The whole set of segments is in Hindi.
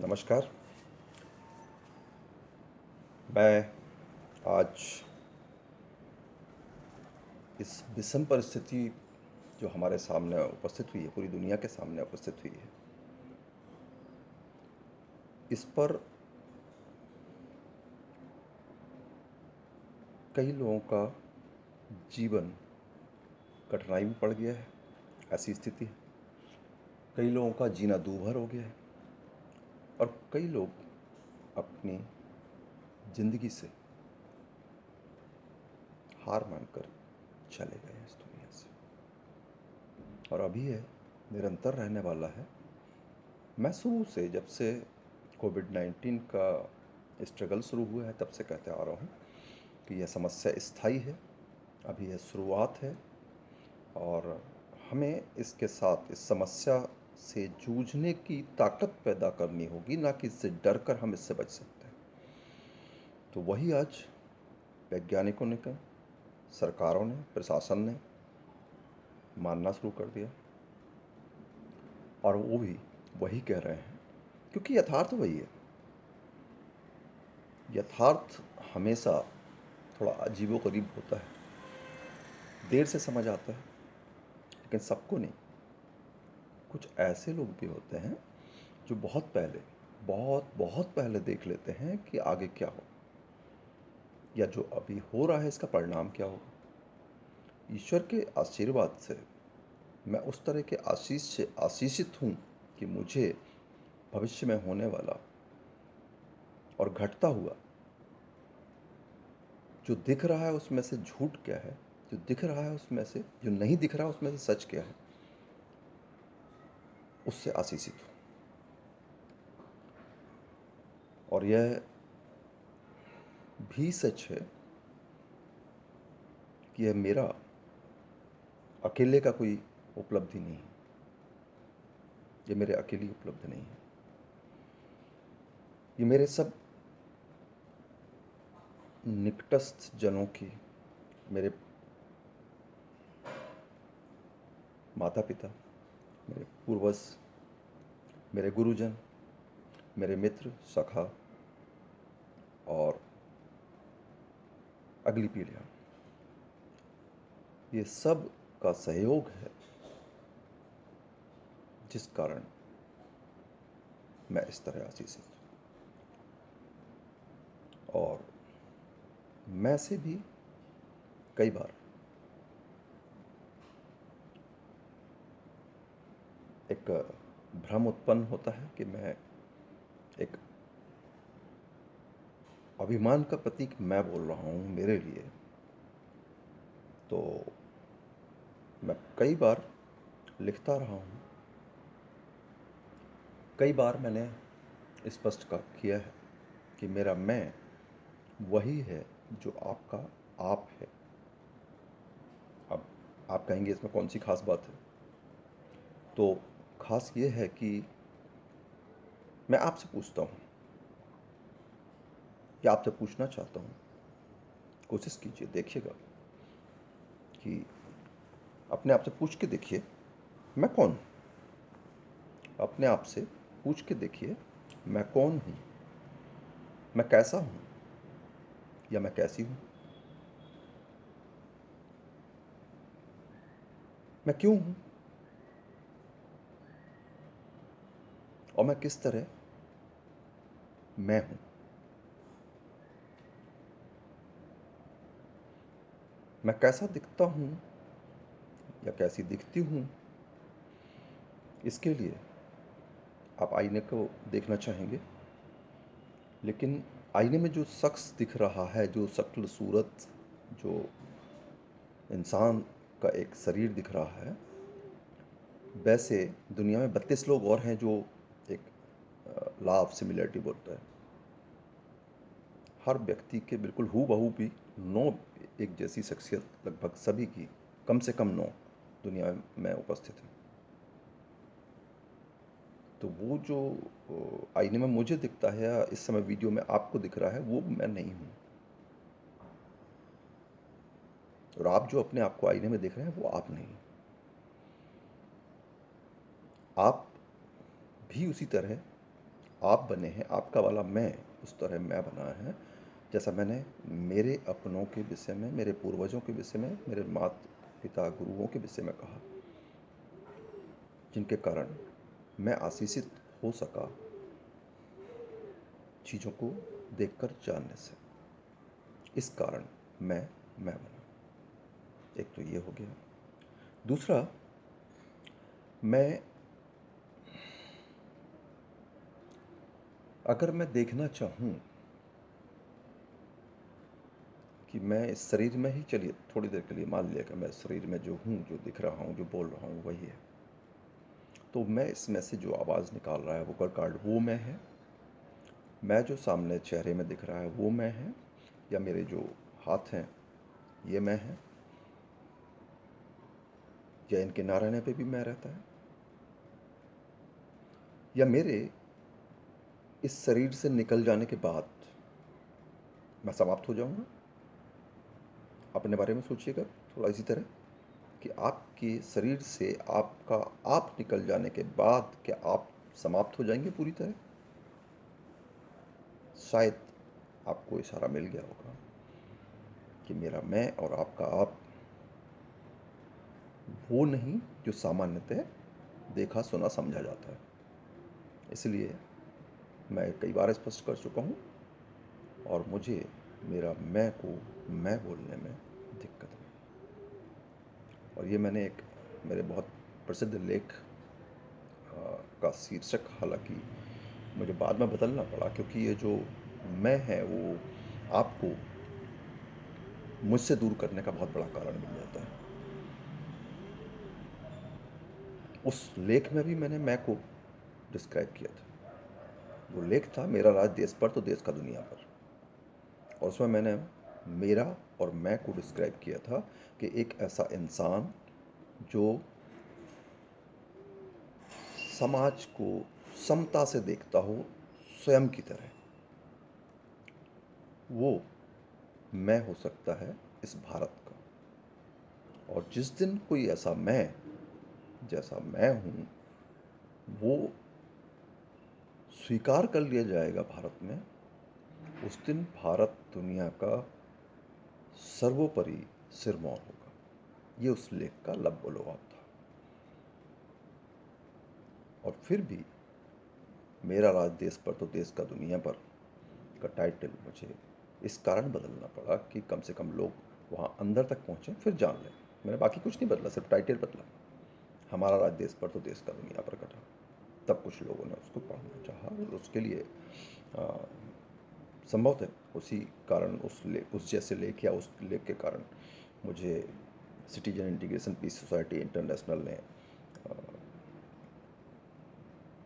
नमस्कार। मैं आज इस विषम परिस्थिति जो हमारे सामने उपस्थित हुई है, पूरी दुनिया के सामने उपस्थित हुई है, इस पर कई लोगों का जीवन कठिनाई में पड़ गया है। ऐसी स्थिति है। कई लोगों का जीना दूभर हो गया है और कई लोग अपनी ज़िंदगी से हार मानकर चले गए हैं इस दुनिया से। और अभी है, निरंतर रहने वाला है। मैं शुरू से, जब से कोविड-19 का स्ट्रगल शुरू हुआ है, तब से कहते आ रहा हूँ कि यह समस्या स्थायी है। अभी यह शुरुआत है और हमें इसके साथ, इस समस्या से जूझने की ताकत पैदा करनी होगी, ना कि इससे डर कर हम इससे बच सकते हैं। तो वही आज वैज्ञानिकों ने कहा, सरकारों ने, प्रशासन ने मानना शुरू कर दिया और वो भी वही कह रहे हैं, क्योंकि यथार्थ वही है। यथार्थ हमेशा थोड़ा अजीबोगरीब होता है, देर से समझ आता है, लेकिन सबको नहीं। कुछ ऐसे लोग भी होते हैं जो बहुत पहले, बहुत बहुत पहले देख लेते हैं कि आगे क्या हो, या जो अभी हो रहा है इसका परिणाम क्या होगा। ईश्वर के आशीर्वाद से मैं उस तरह के आशीष से आशीषित हूँ कि मुझे भविष्य में होने वाला और घटता हुआ जो दिख रहा है उसमें से झूठ क्या है, जो दिख रहा है उसमें से, जो नहीं दिख रहा है उसमें से सच क्या है, उससे आशीषित हूँ। और यह भी सच है कि यह मेरा अकेले का कोई उपलब्धि नहीं है। ये मेरे अकेली उपलब्धि नहीं है। ये मेरे सब निकटस्थ जनों की, मेरे माता पिता, मेरे पूर्वज, मेरे गुरुजन, मेरे मित्र, सखा और अगली पीढ़ियाँ, ये सब का सहयोग है जिस कारण मैं इस तरह आशीषित हूँ। और मैं से भी कई बार एक भ्रम उत्पन्न होता है कि मैं एक अभिमान का प्रतीक मैं बोल रहा हूँ मेरे लिए। तो मैं कई बार लिखता रहा हूँ, कई बार मैंने स्पष्ट किया है कि मेरा मैं वही है जो आपका आप है। अब आप कहेंगे इसमें कौन सी खास बात है? तो खास ये है कि मैं आपसे पूछता हूँ, या आपसे पूछना चाहता हूँ, कोशिश कीजिए, देखिएगा कि अपने आप से पूछ के देखिए, मैं कौन हूँ? अपने आप से पूछ के देखिए, मैं कौन हूँ, मैं कैसा हूँ, या मैं कैसी हूँ, मैं क्यों हूँ, और मैं किस तरह मैं हूँ। मैं कैसा दिखता हूँ या कैसी दिखती हूँ, इसके लिए आप आईने को देखना चाहेंगे, लेकिन आईने में जो शख्स दिख रहा है, जो शक्ल सूरत, जो इंसान का एक शरीर दिख रहा है, वैसे दुनिया में 32 लोग और हैं जो एक लॉ ऑफ सिमिलरिटी बोलता है। हर व्यक्ति के बिल्कुल हूबहू भी 9 एक जैसी शख्सियत, लगभग सभी की कम से कम 9 दुनिया में उपस्थित है। तो वो जो आईने में मुझे दिखता है, या इस समय वीडियो में आपको दिख रहा है, वो मैं नहीं हूँ। और आप जो अपने आप को आईने में देख रहे हैं, वो आप नहीं। आप भी उसी तरह आप बने हैं, आपका वाला मैं उस तरह मैं बना है, जैसा मैंने मेरे अपनों के विषय में, मेरे पूर्वजों के विषय में, मेरे माता पिता गुरुओं के विषय में कहा, जिनके कारण मैं आशीषित हो सका चीज़ों को देखकर जानने से। इस कारण मैं बना। एक तो ये हो गया। दूसरा, मैं अगर मैं देखना चाहूँ कि मैं इस शरीर में ही, चलिए थोड़ी देर के लिए मान लिया कि मैं शरीर में जो हूँ, जो दिख रहा हूँ, जो बोल रहा हूँ वही है, तो मैं इसमें से जो आवाज़ निकाल रहा है वो कार्ड वो मैं है, मैं जो सामने चेहरे में दिख रहा है वो मैं है, या मेरे जो हाथ हैं ये मैं है, या इनके ना रहने पे भी मैं रहता है, या मेरे इस शरीर से निकल जाने के बाद मैं समाप्त हो जाऊंगा। अपने बारे में सोचिएगा थोड़ा इसी तरह कि आपके शरीर से आपका आप निकल जाने के बाद क्या आप समाप्त हो जाएंगे पूरी तरह? शायद आपको इशारा मिल गया होगा कि मेरा मैं और आपका आप वो नहीं जो सामान्यतः देखा सुना समझा जाता है। इसलिए मैं कई बार स्पष्ट कर चुका हूँ और मुझे मेरा मैं को मैं बोलने में दिक्कत है। और ये मैंने एक मेरे बहुत प्रसिद्ध लेख का शीर्षक हालांकि मुझे बाद में बदलना पड़ा, क्योंकि ये जो मैं है वो आपको मुझसे दूर करने का बहुत बड़ा कारण बन जाता है। उस लेख में भी मैंने मैं को डिस्क्राइब किया था। वो लेख था मेरा राज देश पर तो देश का दुनिया पर, और उसमें मैंने मेरा और मैं को डिस्क्राइब किया था कि एक ऐसा इंसान जो समाज को समता से देखता हो स्वयं की तरह, वो मैं हो सकता है इस भारत का। और जिस दिन कोई ऐसा मैं जैसा मैं हूँ वो स्वीकार कर लिया जाएगा भारत में, उस दिन भारत दुनिया का सर्वोपरि सिरमौर होगा। ये उस लेख का लब-ओ-लुआब था। और फिर भी मेरा राज देश पर तो देश का दुनिया पर का टाइटल मुझे इस कारण बदलना पड़ा कि कम से कम लोग वहाँ अंदर तक पहुँचें, फिर जान लें। मैंने बाकी कुछ नहीं बदला, सिर्फ टाइटल बदला। हमारा राज देश पर तो देश का दुनिया पर कटा। तब कुछ लोगों ने उसको पढ़ना चाहा और उसके लिए संभवतः उसी कारण उस जैसे लेख या उस लेख के कारण मुझे citizen integration peace society international ने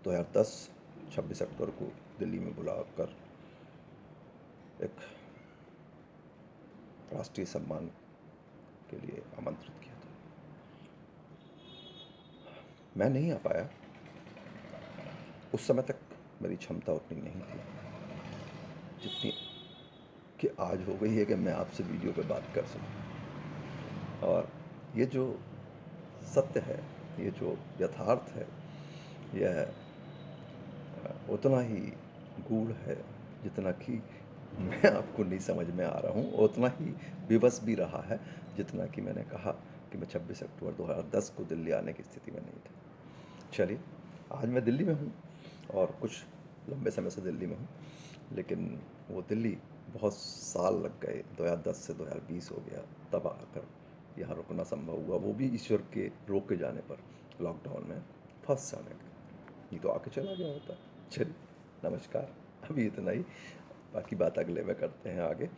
2010 26 अक्टूबर को दिल्ली में बुलाकर एक राष्ट्रीय सम्मान के लिए आमंत्रित किया था। मैं नहीं आ पाया। उस समय तक मेरी क्षमता उतनी नहीं थी जितनी कि आज हो गई है कि मैं आपसे वीडियो पे बात कर सकूं। और ये जो सत्य है, ये जो यथार्थ है, यह उतना ही गूढ़ है जितना कि मैं आपको नहीं समझ में आ रहा हूँ, उतना ही विवश भी रहा है जितना कि मैंने कहा कि मैं 26 अक्टूबर 2010 को दिल्ली आने की स्थिति में नहीं था। चलिए, आज मैं दिल्ली में हूँ और कुछ लंबे समय से दिल्ली में हूँ, लेकिन वो दिल्ली बहुत साल लग गए, 2010 से 2020 हो गया, तब आकर यहाँ रुकना संभव हुआ, वो भी ईश्वर के रोक के जाने पर, लॉकडाउन में फंस जाने का। नहीं तो आके चला गया होता। चलिए, नमस्कार। अभी इतना ही, बाकी बात अगले में करते हैं आगे।